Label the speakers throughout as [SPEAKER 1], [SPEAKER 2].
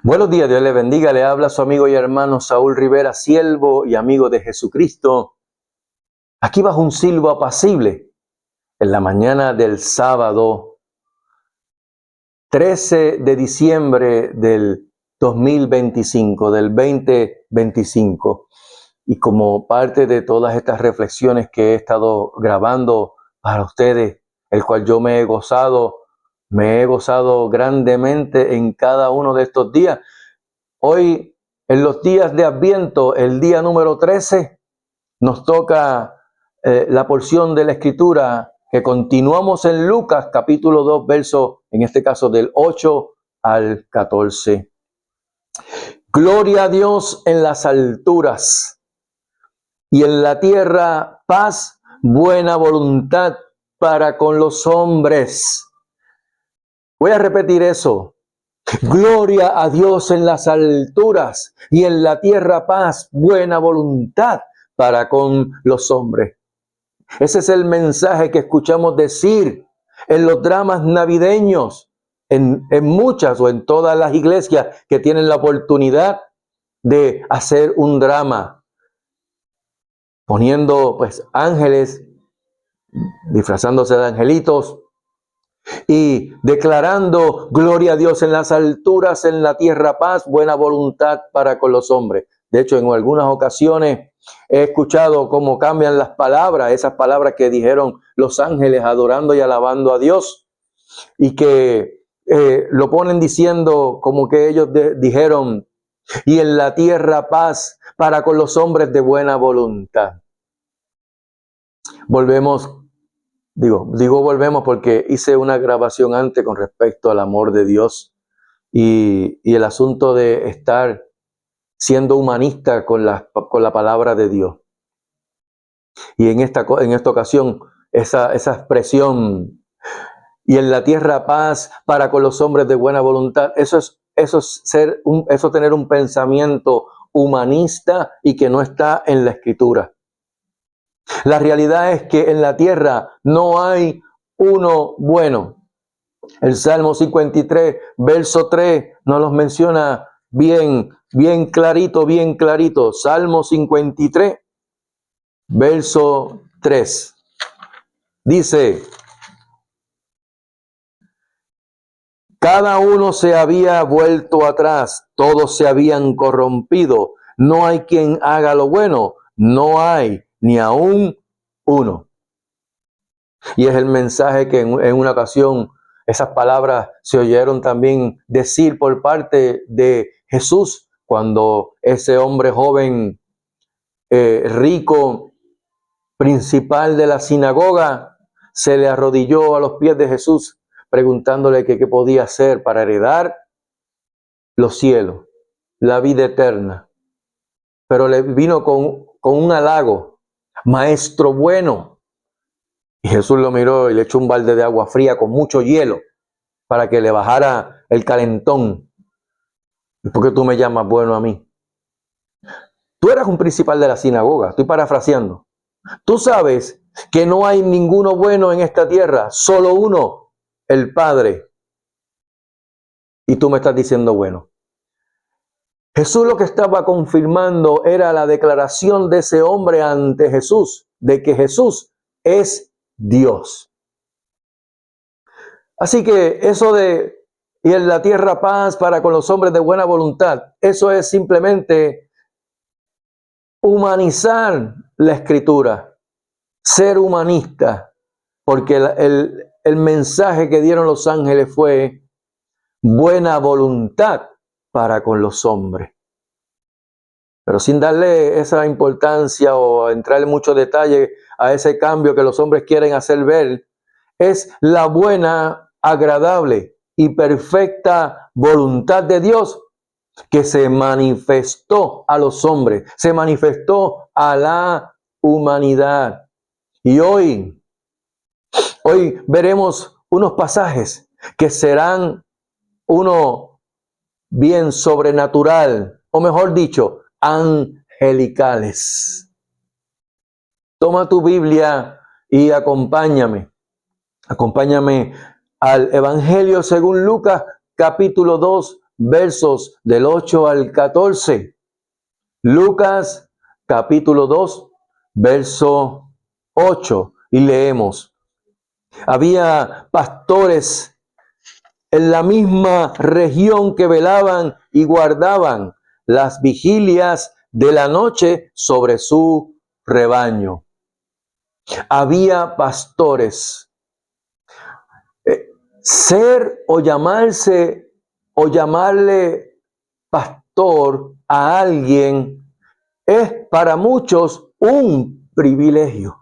[SPEAKER 1] Buenos días, Dios le bendiga. Le habla su amigo y hermano Saúl Rivera, siervo y amigo de Jesucristo. Aquí bajo un silbo apacible, en la mañana del sábado 13 de diciembre del 2025, del 2025. Y como parte de todas estas reflexiones que he estado grabando para ustedes, el cual yo me he gozado grandemente en cada uno de estos días. Hoy, en los días de Adviento, el día número 13, nos toca la porción de la Escritura que continuamos en Lucas capítulo 2, verso, en este caso del 8 al 14. Gloria a Dios en las alturas y en la tierra paz, buena voluntad para con los hombres. Voy a repetir eso. Gloria a Dios en las alturas y en la tierra paz, buena voluntad para con los hombres. Ese es el mensaje que escuchamos decir en los dramas navideños, en muchas o en todas las iglesias que tienen la oportunidad de hacer un drama, poniendo pues ángeles, disfrazándose de angelitos, y declarando gloria a Dios en las alturas, en la tierra paz, buena voluntad para con los hombres. De hecho, en algunas ocasiones he escuchado cómo cambian las palabras, esas palabras que dijeron los ángeles adorando y alabando a Dios, y que lo ponen diciendo como que ellos dijeron, y en la tierra paz para con los hombres de buena voluntad. Volvemos porque hice una grabación antes con respecto al amor de Dios y el asunto de estar siendo humanista con la palabra de Dios. Y en esta ocasión, esa expresión, y en la tierra paz para con los hombres de buena voluntad, eso es tener un pensamiento humanista y que no está en la Escritura. La realidad es que en la tierra no hay uno bueno. El Salmo 53, verso 3, nos los menciona bien clarito. Salmo 53, verso 3. Dice, cada uno se había vuelto atrás, todos se habían corrompido, no hay quien haga lo bueno, no hay ni aún uno. Y es el mensaje que en una ocasión esas palabras se oyeron también decir por parte de Jesús cuando ese hombre joven rico, principal de la sinagoga, se le arrodilló a los pies de Jesús preguntándole qué podía hacer para heredar los cielos, la vida eterna. Pero le vino con un halago, maestro bueno. Y Jesús lo miró y le echó un balde de agua fría con mucho hielo para que le bajara el calentón. ¿Y por qué tú me llamas bueno a mí? Tú eras un principal de la sinagoga, estoy parafraseando. Tú sabes que no hay ninguno bueno en esta tierra, solo uno, el Padre. Y tú me estás diciendo bueno. Jesús lo que estaba confirmando era la declaración de ese hombre ante Jesús, de que Jesús es Dios. Así que eso de y en la tierra paz para con los hombres de buena voluntad, eso es simplemente humanizar la Escritura, ser humanista, porque el mensaje que dieron los ángeles fue buena voluntad para con los hombres. Pero sin darle esa importancia o entrar en mucho detalle a ese cambio que los hombres quieren hacer ver, es la buena, agradable y perfecta voluntad de Dios que se manifestó a los hombres, se manifestó a la humanidad. Y hoy veremos unos pasajes que serán uno bien sobrenatural, o mejor dicho, angelicales. Toma tu Biblia y acompáñame al Evangelio según Lucas, capítulo 2, versos del 8 al 14. Lucas capítulo 2, verso 8. Y leemos: había pastores en la misma región que velaban y guardaban las vigilias de la noche sobre su rebaño. Había pastores. Ser o llamarse o llamarle pastor a alguien es para muchos un privilegio.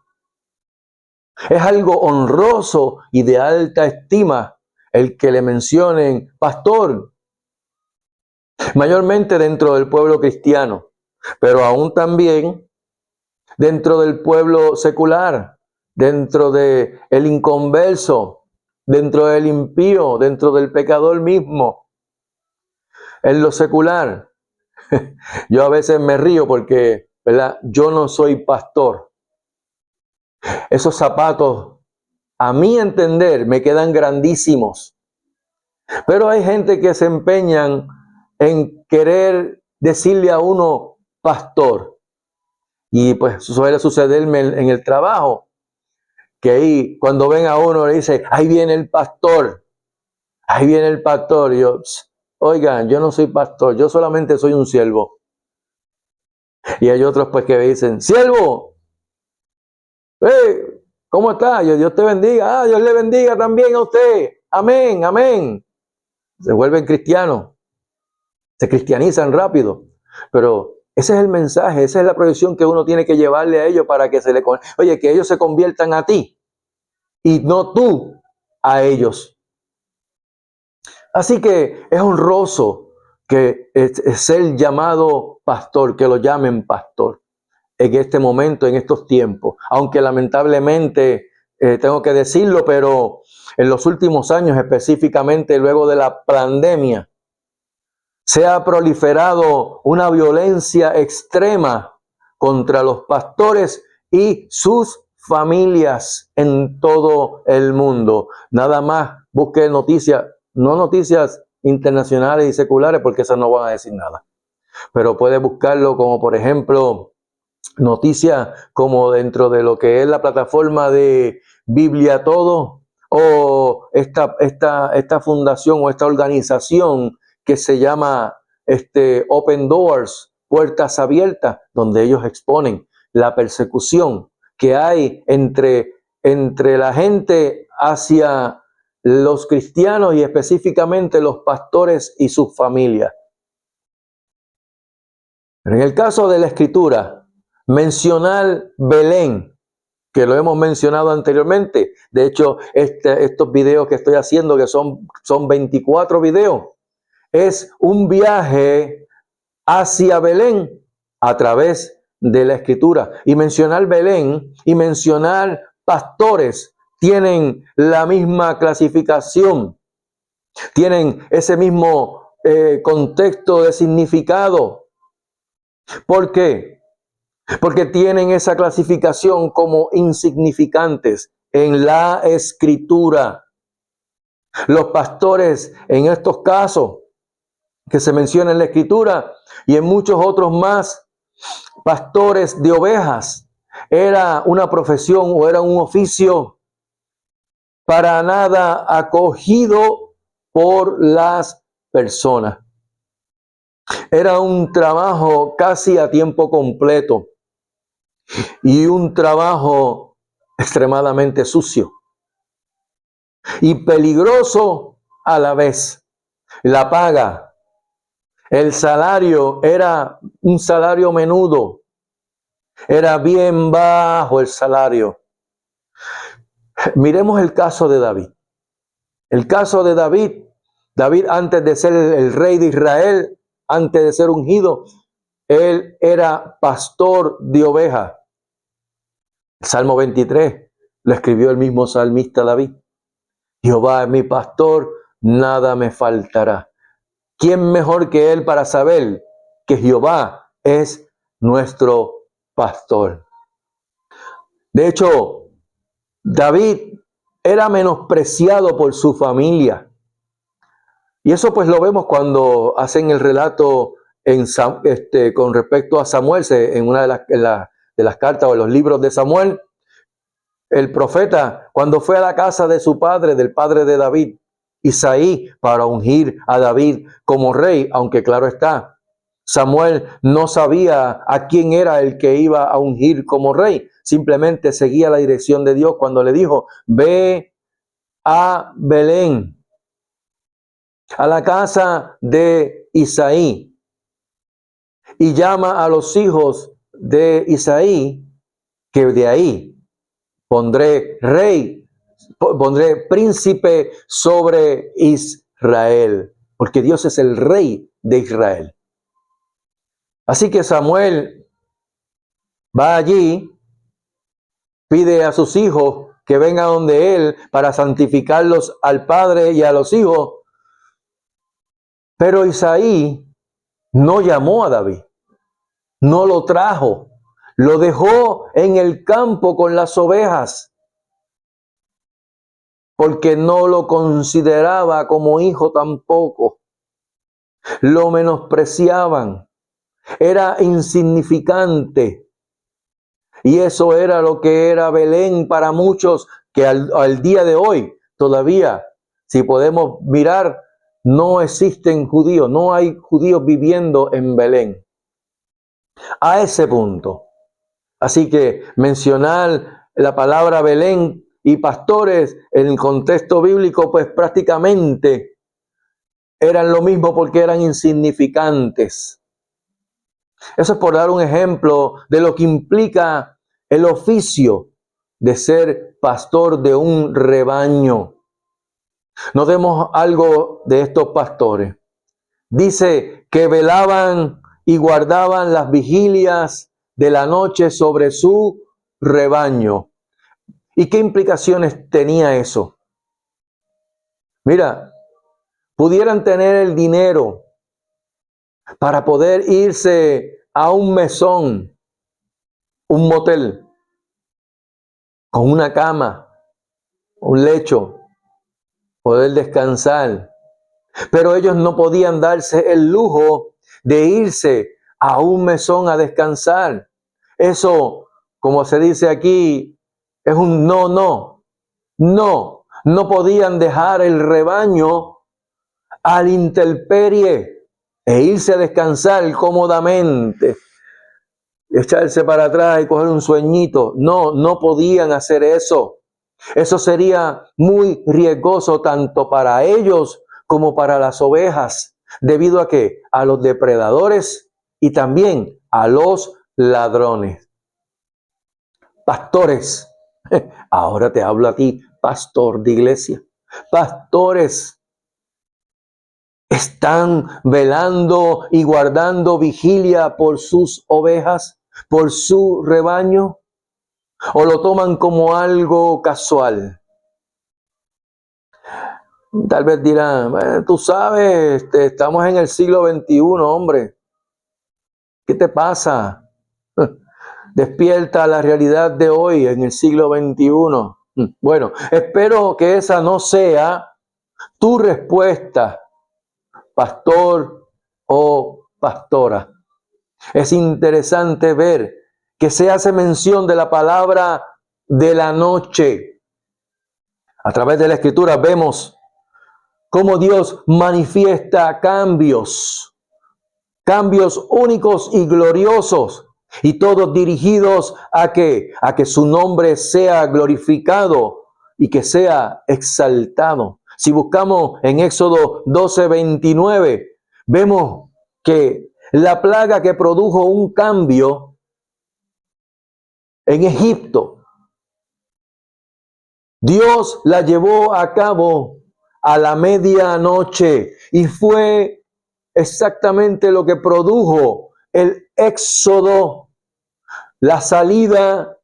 [SPEAKER 1] Es algo honroso y de alta estima el que le mencionen pastor, mayormente dentro del pueblo cristiano, pero aún también dentro del pueblo secular, dentro del inconverso, dentro del impío, dentro del pecador mismo. En lo secular, yo a veces me río porque, ¿verdad?, yo no soy pastor. Esos zapatos, a mi entender, me quedan grandísimos. Pero hay gente que se empeñan en querer decirle a uno pastor. Y pues suele sucederme en el trabajo, que ahí cuando ven a uno le dice, ahí viene el pastor, ahí viene el pastor. Y yo, oigan, yo no soy pastor, yo solamente soy un siervo. Y hay otros pues que me dicen, siervo, ¿cómo está? Dios te bendiga. Dios le bendiga también a usted. Amén, amén. Se vuelven cristianos, se cristianizan rápido, pero ese es el mensaje, esa es la proyección que uno tiene que llevarle a ellos para que que ellos se conviertan a ti y no tú a ellos. Así que es honroso que es ser llamado pastor, que lo llamen pastor en este momento, en estos tiempos, aunque lamentablemente tengo que decirlo, pero en los últimos años, específicamente luego de la pandemia, se ha proliferado una violencia extrema contra los pastores y sus familias en todo el mundo. Nada más busque noticias, no noticias internacionales y seculares, porque esas no van a decir nada. Pero puede buscarlo como, por ejemplo, noticias como dentro de lo que es la plataforma de Biblia Todo, o esta fundación o esta organización que se llama Open Doors, Puertas Abiertas, donde ellos exponen la persecución que hay entre la gente hacia los cristianos y específicamente los pastores y sus familias. Pero en el caso de la Escritura, mencionar Belén, que lo hemos mencionado anteriormente. De hecho, estos videos que estoy haciendo, que son 24 videos, es un viaje hacia Belén a través de la Escritura. Y mencionar Belén y mencionar pastores tienen la misma clasificación, tienen ese mismo contexto de significado. ¿Por qué? Porque tienen esa clasificación como insignificantes en la Escritura. Los pastores en estos casos que se menciona en la Escritura y en muchos otros más, pastores de ovejas, era una profesión o era un oficio para nada acogido por las personas. Era un trabajo casi a tiempo completo y un trabajo extremadamente sucio y peligroso a la vez. La paga, el salario era un salario menudo, era bien bajo el salario. Miremos el caso de David. El caso de David, antes de ser el rey de Israel, antes de ser ungido, él era pastor de ovejas. El Salmo 23 lo escribió el mismo salmista David. Jehová es mi pastor, nada me faltará. ¿Quién mejor que él para saber que Jehová es nuestro pastor? De hecho, David era menospreciado por su familia. Y eso pues lo vemos cuando hacen el relato con respecto a Samuel, en una de las cartas o los libros de Samuel. El profeta, cuando fue a la casa de su padre, del padre de David, Isaí, para ungir a David como rey, aunque claro está, Samuel no sabía a quién era el que iba a ungir como rey, simplemente seguía la dirección de Dios cuando le dijo, ve a Belén, a la casa de Isaí, y llama a los hijos de Isaí, que de ahí pondré rey, pondré príncipe sobre Israel, porque Dios es el rey de Israel. Así que Samuel va allí, pide a sus hijos que vengan donde él para santificarlos al padre y a los hijos. Pero Isaí no llamó a David, no lo trajo, lo dejó en el campo con las ovejas, porque no lo consideraba como hijo tampoco. Lo menospreciaban, era insignificante. Y eso era lo que era Belén para muchos, que al día de hoy todavía, si podemos mirar, no existen judíos, no hay judíos viviendo en Belén. A ese punto. Así que mencionar la palabra Belén y pastores en el contexto bíblico, pues prácticamente eran lo mismo porque eran insignificantes. Eso es por dar un ejemplo de lo que implica el oficio de ser pastor de un rebaño. Notemos algo de estos pastores. Dice que velaban y guardaban las vigilias de la noche sobre su rebaño. ¿Y qué implicaciones tenía eso? Mira, pudieran tener el dinero para poder irse a un mesón, un motel, con una cama, un lecho, poder descansar. Pero ellos no podían darse el lujo de irse a un mesón a descansar. Eso, como se dice aquí, es un no. No podían dejar el rebaño a la intemperie e irse a descansar cómodamente, echarse para atrás y coger un sueñito. No podían hacer eso. Eso sería muy riesgoso tanto para ellos como para las ovejas. ¿Debido a qué? A los depredadores y también a los ladrones. Pastores. Ahora te hablo a ti, pastor de iglesia. Pastores están velando y guardando vigilia por sus ovejas, por su rebaño, o lo toman como algo casual. Tal vez dirán, tú sabes, estamos en el siglo XXI, hombre. ¿Qué te pasa? Despierta a la realidad de hoy en el siglo XXI. Bueno, espero que esa no sea tu respuesta, pastor o pastora. Es interesante ver que se hace mención de la palabra de la noche. A través de la Escritura vemos cómo Dios manifiesta cambios únicos y gloriosos, y todos dirigidos a que su nombre sea glorificado y que sea exaltado. Si buscamos en Éxodo 12:29, vemos que la plaga que produjo un cambio en Egipto, Dios la llevó a cabo a la medianoche y fue exactamente lo que produjo el éxodo, la salida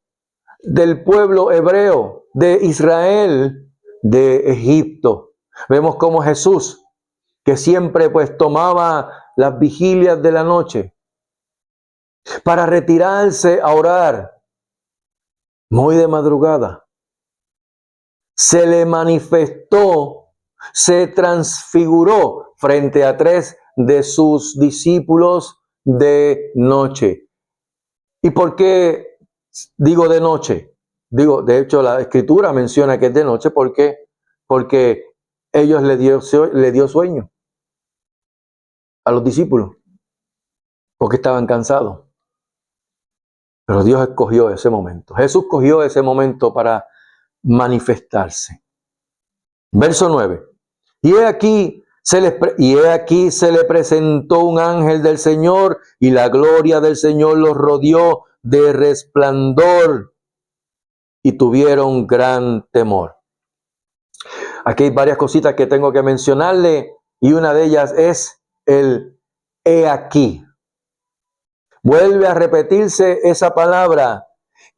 [SPEAKER 1] del pueblo hebreo de Israel de Egipto. Vemos como Jesús, que siempre pues tomaba las vigilias de la noche para retirarse a orar muy de madrugada, se le manifestó se transfiguró frente a 3 de sus discípulos de noche. ¿Y por qué digo de noche? De hecho, la Escritura menciona que es de noche porque ellos le dio sueño a los discípulos, porque estaban cansados. Pero Dios escogió ese momento. Jesús escogió ese momento para manifestarse. Verso 9. Y he aquí se le presentó un ángel del Señor, y la gloria del Señor los rodeó de resplandor, y tuvieron gran temor. Aquí hay varias cositas que tengo que mencionarle, y una de ellas es el he aquí. Vuelve a repetirse esa palabra,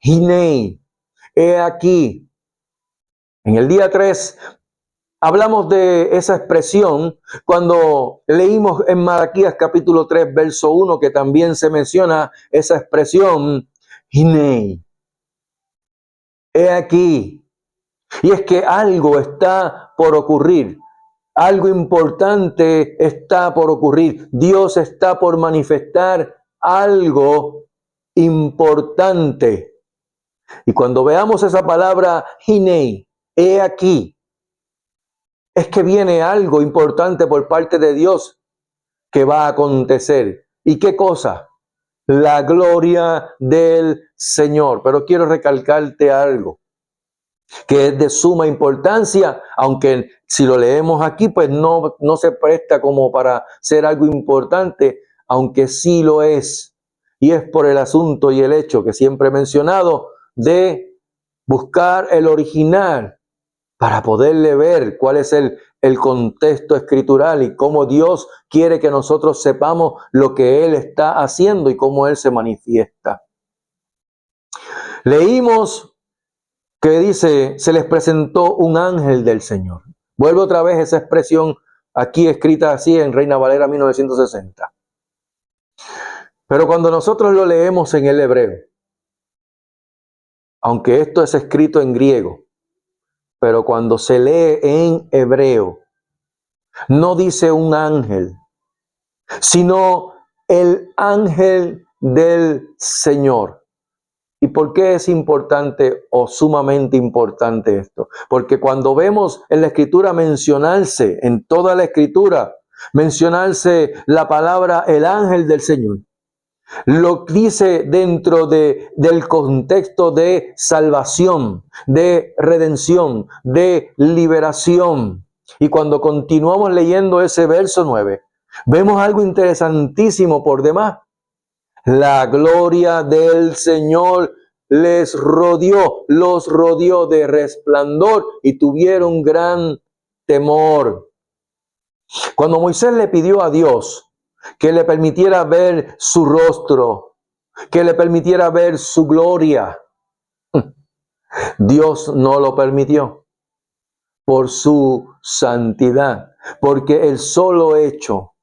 [SPEAKER 1] hinei, he aquí. En el día 3 hablamos de esa expresión cuando leímos en Malaquías capítulo 3, verso 1, que también se menciona esa expresión, hinei, he aquí. Y es que algo está por ocurrir. Algo importante está por ocurrir. Dios está por manifestar algo importante. Y cuando veamos esa palabra, hinei, he aquí, es que viene algo importante por parte de Dios que va a acontecer. ¿Y qué cosa? La gloria del Señor. Pero quiero recalcarte algo que es de suma importancia, aunque si lo leemos aquí, pues no se presta como para ser algo importante, aunque sí lo es. Y es por el asunto y el hecho que siempre he mencionado de buscar el original para poderle ver cuál es el contexto escritural y cómo Dios quiere que nosotros sepamos lo que Él está haciendo y cómo Él se manifiesta. Leímos que dice, se les presentó un ángel del Señor. Vuelvo otra vez esa expresión aquí escrita así en Reina Valera 1960. Pero cuando nosotros lo leemos en el hebreo, aunque esto es escrito en griego, pero cuando se lee en hebreo, no dice un ángel, sino el ángel del Señor. ¿Y por qué es importante o sumamente importante esto? Porque cuando vemos en la Escritura mencionarse, en toda la Escritura, mencionarse la palabra el ángel del Señor, lo dice dentro del contexto de salvación, de redención, de liberación. Y cuando continuamos leyendo ese verso 9, vemos algo interesantísimo por demás. La gloria del Señor los rodeó de resplandor y tuvieron gran temor. Cuando Moisés le pidió a Dios que le permitiera ver su rostro, que le permitiera ver su gloria, Dios no lo permitió por su santidad, porque el solo hecho,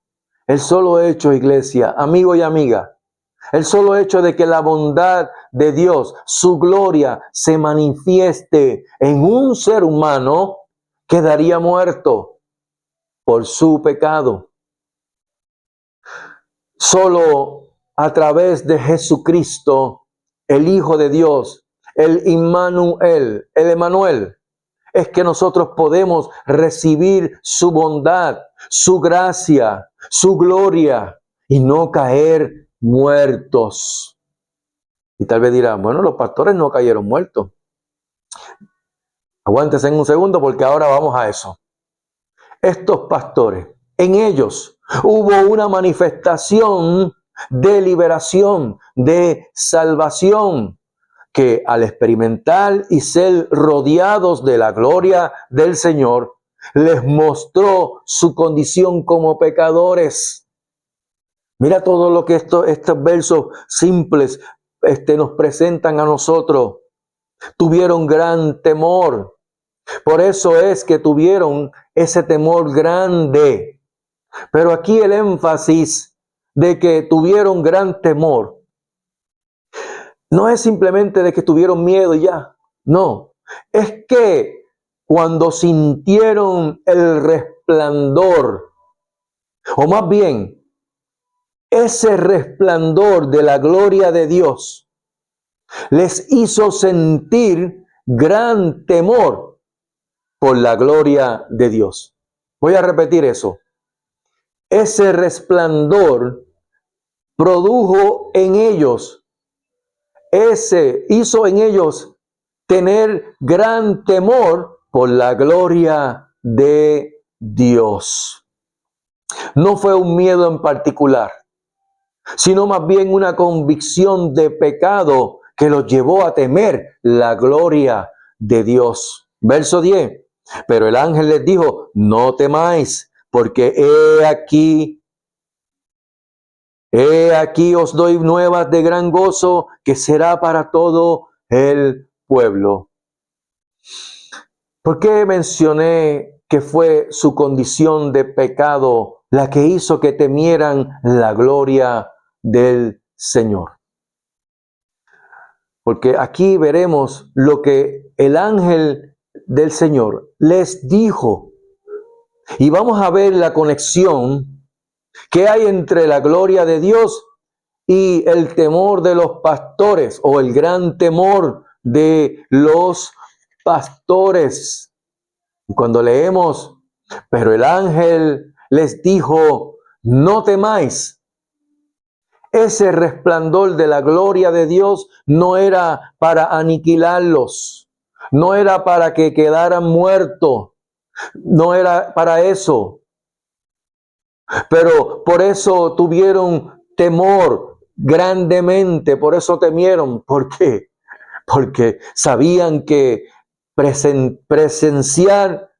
[SPEAKER 1] iglesia, amigo y amiga, el solo hecho de que la bondad de Dios, su gloria, se manifieste en un ser humano, quedaría muerto por su pecado. Solo a través de Jesucristo, el Hijo de Dios, el Emmanuel, es que nosotros podemos recibir su bondad, su gracia, su gloria y no caer muertos. Y tal vez dirán, bueno, los pastores no cayeron muertos. Aguántense un segundo porque ahora vamos a eso. Estos pastores, en ellos hubo una manifestación de liberación, de salvación, que al experimentar y ser rodeados de la gloria del Señor, les mostró su condición como pecadores. Mira todo lo que estos versos simples nos presentan a nosotros. Tuvieron gran temor. Por eso es que tuvieron ese temor grande. Pero aquí el énfasis de que tuvieron gran temor no es simplemente de que tuvieron miedo y ya. No, es que cuando sintieron el resplandor, o más bien, ese resplandor de la gloria de Dios les hizo sentir gran temor por la gloria de Dios. Voy a repetir eso. Ese resplandor produjo en ellos, hizo en ellos tener gran temor por la gloria de Dios. No fue un miedo en particular, sino más bien una convicción de pecado que los llevó a temer la gloria de Dios. Verso 10. Pero el ángel les dijo: no temáis, porque he aquí os doy nuevas de gran gozo, que será para todo el pueblo. ¿Por qué mencioné que fue su condición de pecado la que hizo que temieran la gloria del Señor? Porque aquí veremos lo que el ángel del Señor les dijo. Y vamos a ver la conexión que hay entre la gloria de Dios y el temor de los pastores, o el gran temor de los pastores. Cuando leemos, pero el ángel les dijo: no temáis. Ese resplandor de la gloria de Dios no era para aniquilarlos, no era para que quedaran muertos, no era para eso. Pero por eso tuvieron temor grandemente, por eso temieron. ¿Por qué? Porque sabían que presenciar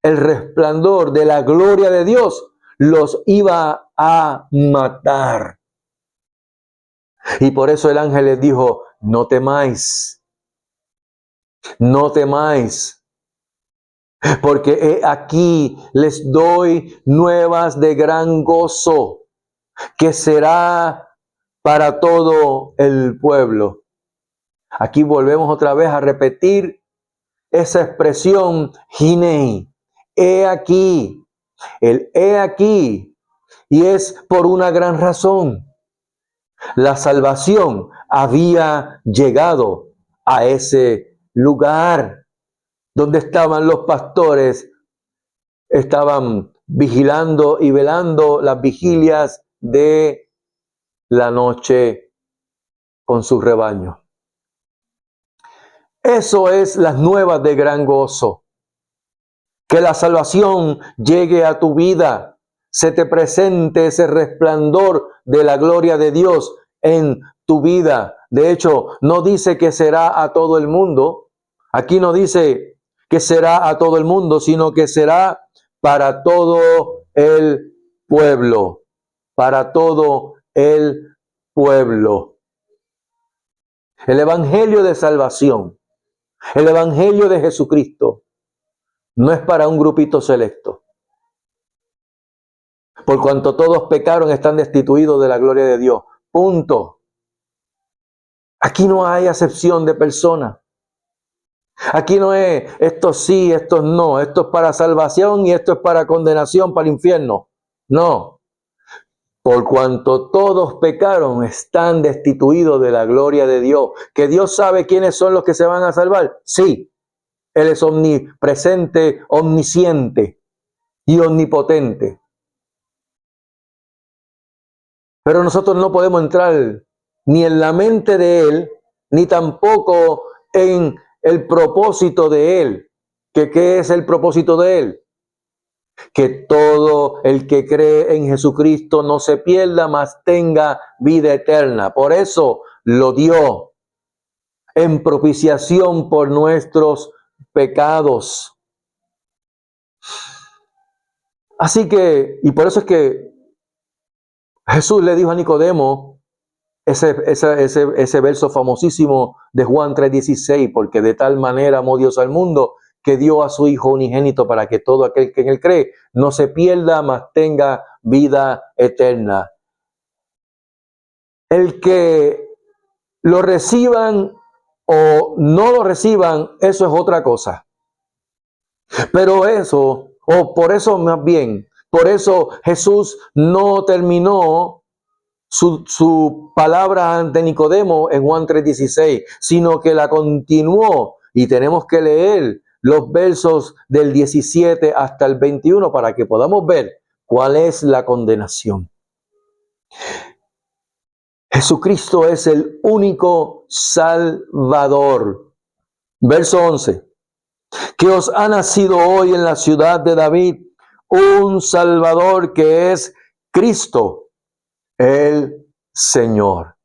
[SPEAKER 1] el resplandor de la gloria de Dios los iba a matar. Y por eso el ángel les dijo: no temáis, no temáis, porque aquí les doy nuevas de gran gozo, que será para todo el pueblo. Aquí volvemos otra vez a repetir esa expresión, Hinei, he aquí, el he aquí, y es por una gran razón. La salvación había llegado a ese lugar donde estaban los pastores, estaban vigilando y velando las vigilias de la noche con su rebaño. Eso es las nuevas de gran gozo. Que la salvación llegue a tu vida, se te presente ese resplandor de la gloria de Dios en tu vida. De hecho, no dice que será a todo el mundo. Aquí no dice que será a todo el mundo, sino que será para todo el pueblo. Para todo el pueblo. El evangelio de salvación, el evangelio de Jesucristo, no es para un grupito selecto. Por cuanto todos pecaron, están destituidos de la gloria de Dios. Punto. Aquí no hay acepción de personas. Aquí no es estos sí, estos no. Esto es para salvación y esto es para condenación, para el infierno. No. Por cuanto todos pecaron, están destituidos de la gloria de Dios. ¿Que Dios sabe quiénes son los que se van a salvar? Sí. Él es omnipresente, omnisciente y omnipotente. Pero nosotros no podemos entrar ni en la mente de Él, ni tampoco en el propósito de Él. ¿Qué es el propósito de Él? Que todo el que cree en Jesucristo no se pierda, mas tenga vida eterna. Por eso lo dio en propiciación por nuestros pecados. Así que, y por eso es que Jesús le dijo a Nicodemo ese verso famosísimo de Juan 3:16, porque de tal manera amó Dios al mundo que dio a su Hijo unigénito para que todo aquel que en él cree no se pierda, mas tenga vida eterna. El que lo reciban o no lo reciban, eso es otra cosa. Pero eso, o por eso más bien, por eso Jesús no terminó su palabra ante Nicodemo en Juan 3:16, sino que la continuó. Y tenemos que leer los versos del 17 hasta el 21 para que podamos ver cuál es la condenación. Jesucristo es el único Salvador. Verso 11. Que os ha nacido hoy en la ciudad de David un Salvador que es Cristo, el Señor.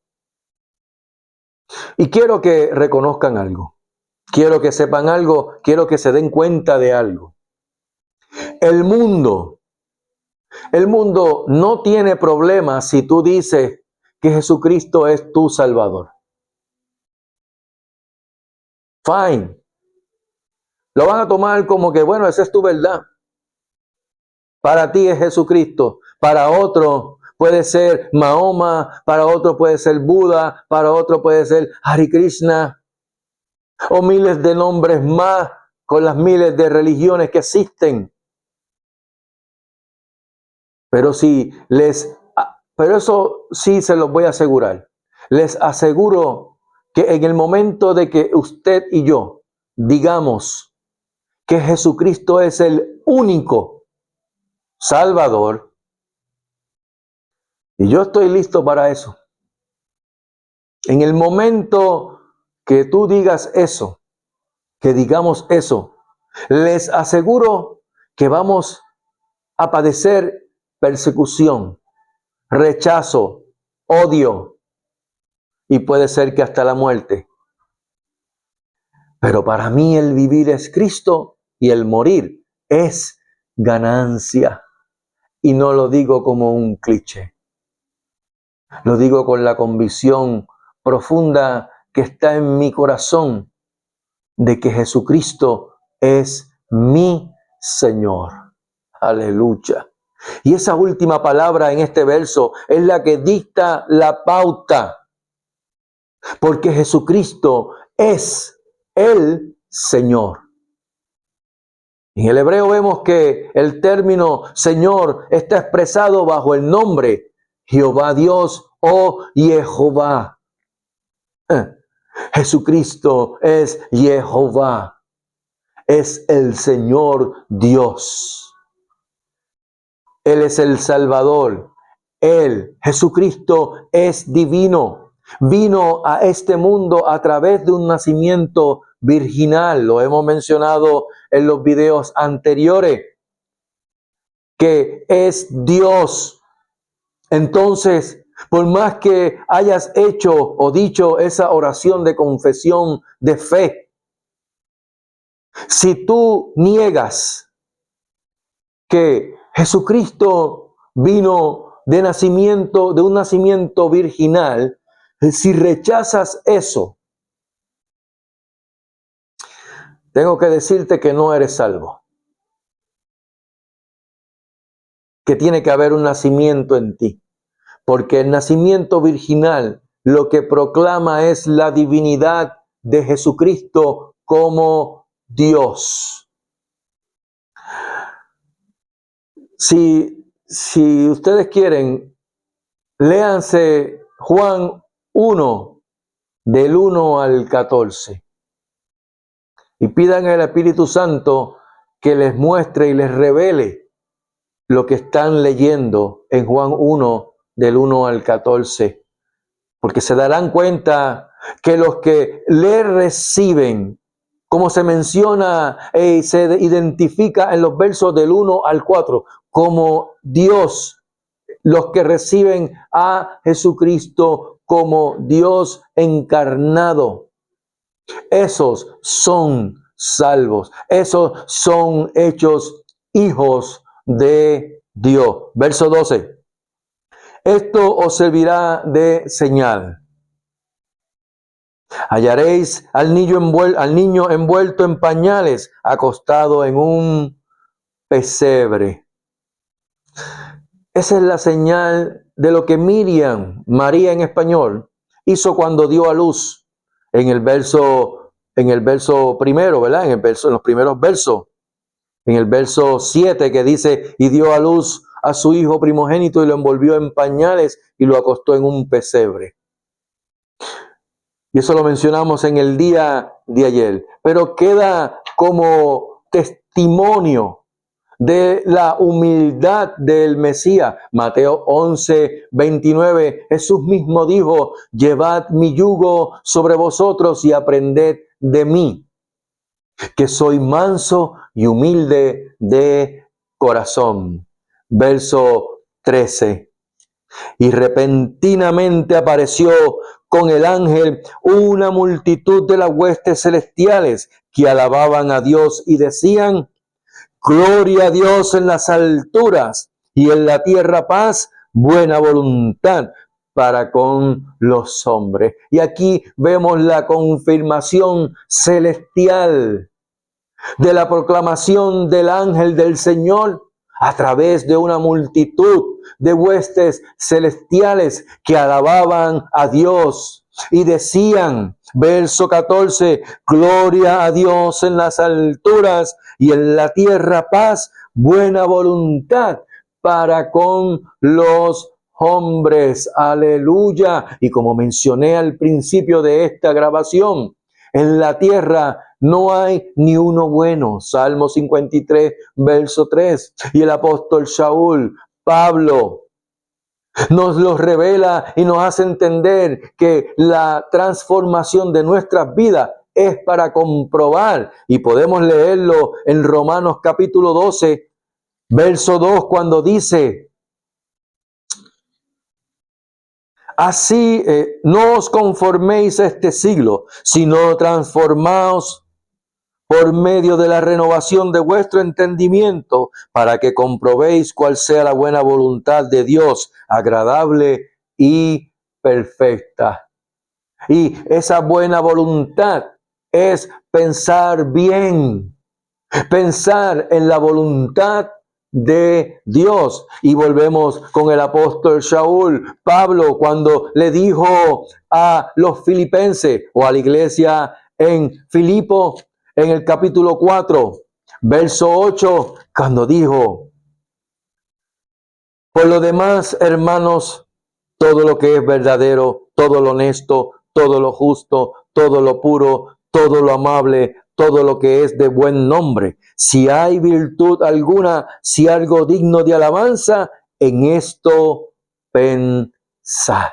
[SPEAKER 1] Y quiero que reconozcan algo. Quiero que sepan algo. Quiero que se den cuenta de algo. El mundo no tiene problema si tú dices que Jesucristo es tu Salvador. Fine. Lo van a tomar como que, bueno, esa es tu verdad. Para ti es Jesucristo. Para otro puede ser Mahoma. Para otro puede ser Buda. Para otro puede ser Hare Krishna. O miles de nombres más con las miles de religiones que existen. Pero eso sí se los voy a asegurar. Les aseguro que en el momento de que usted y yo digamos que Jesucristo es el único Salvador, y yo estoy listo para eso. En el momento que tú digas eso, que digamos eso, les aseguro que vamos a padecer persecución, rechazo, odio y puede ser que hasta la muerte. Pero para mí el vivir es Cristo y el morir es ganancia. Y no lo digo como un cliché. Lo digo con la convicción profunda que está en mi corazón de que Jesucristo es mi Señor. Aleluya. Y esa última palabra en este verso es la que dicta la pauta. Porque Jesucristo es el Señor. En el hebreo vemos que el término Señor está expresado bajo el nombre Jehová Dios o Jehová. Jesucristo es Jehová. Es el Señor Dios. Él es el Salvador. Él, Jesucristo, es divino. Vino a este mundo a través de un nacimiento virginal. Lo hemos mencionado en los videos anteriores. Que es Dios. Entonces, por más que hayas hecho o dicho esa oración de confesión de fe, si tú niegas que Jesucristo vino de un nacimiento virginal, si rechazas eso, tengo que decirte que no eres salvo. Que tiene que haber un nacimiento en ti. Porque el nacimiento virginal lo que proclama es la divinidad de Jesucristo como Dios. Si ustedes quieren, léanse Juan 1, del 1 al 14. Y pidan al Espíritu Santo que les muestre y les revele lo que están leyendo en Juan 1, del 1 al 14. Porque se darán cuenta que los que le reciben, como se menciona y se identifica en los versos del 1 al 4, como Dios, los que reciben a Jesucristo como Dios encarnado, esos son salvos, esos son hechos hijos de Dios. Verso 12. Esto os servirá de señal. Hallaréis al niño envuelto en pañales, acostado en un pesebre. Esa es la señal de lo que Miriam, María en español, hizo cuando dio a luz en el verso primero, ¿verdad? En los primeros versos. En el verso 7 que dice, y dio a luz a su hijo primogénito y lo envolvió en pañales y lo acostó en un pesebre. Y eso lo mencionamos en el día de ayer, pero queda como testimonio de la humildad del Mesías. Mateo 11:29, Jesús mismo dijo, llevad mi yugo sobre vosotros y aprended de mí, que soy manso y humilde de corazón. Verso 13. Y repentinamente apareció con el ángel una multitud de las huestes celestiales que alababan a Dios y decían, gloria a Dios en las alturas y en la tierra paz, buena voluntad para con los hombres. Y aquí vemos la confirmación celestial de la proclamación del ángel del Señor a través de una multitud de huestes celestiales que alababan a Dios y decían, verso 14, gloria a Dios en las alturas y en la tierra paz, buena voluntad para con los hombres. Aleluya. Y como mencioné al principio de esta grabación, en la tierra no hay ni uno bueno. Salmo 53, verso 3. Y el apóstol Saúl, Pablo, nos lo revela y nos hace entender que la transformación de nuestras vidas es para comprobar. Y podemos leerlo en Romanos capítulo 12, verso 2, cuando dice, así no os conforméis a este siglo, sino transformaos por medio de la renovación de vuestro entendimiento, para que comprobéis cuál sea la buena voluntad de Dios, agradable y perfecta. Y esa buena voluntad es pensar bien, pensar en la voluntad de Dios. Y volvemos con el apóstol Saúl, Pablo, cuando le dijo a los filipenses o a la iglesia en Filipo, en el capítulo 4, verso 8, cuando dijo, por lo demás, hermanos, todo lo que es verdadero, todo lo honesto, todo lo justo, todo lo puro, todo lo amable, todo lo que es de buen nombre, si hay virtud alguna, si algo digno de alabanza, en esto pensad.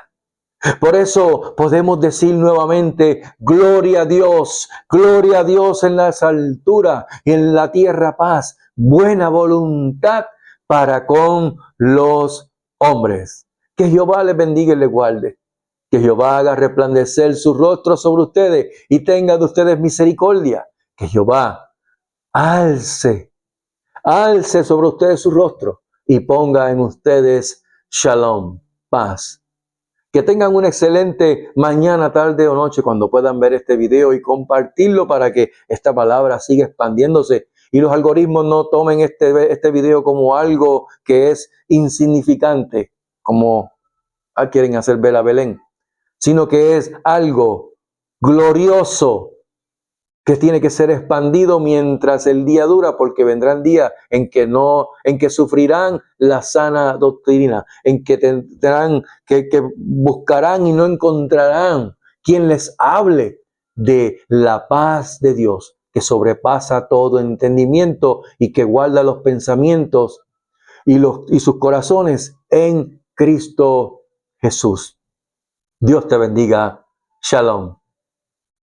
[SPEAKER 1] Por eso podemos decir nuevamente, gloria a Dios en las alturas y en la tierra paz, buena voluntad para con los hombres. Que Jehová les bendiga y les guarde. Que Jehová haga resplandecer su rostro sobre ustedes y tenga de ustedes misericordia. Que Jehová alce sobre ustedes su rostro y ponga en ustedes shalom, paz. Que tengan una excelente mañana, tarde o noche cuando puedan ver este video y compartirlo para que esta palabra siga expandiéndose y los algoritmos no tomen este video como algo que es insignificante, como quieren hacer ver a Belén, sino que es algo glorioso que tiene que ser expandido mientras el día dura, porque vendrán días en que sufrirán la sana doctrina, en que tendrán que buscarán y no encontrarán quien les hable de la paz de Dios, que sobrepasa todo entendimiento y que guarda los pensamientos y sus corazones en Cristo Jesús. Dios te bendiga. Shalom.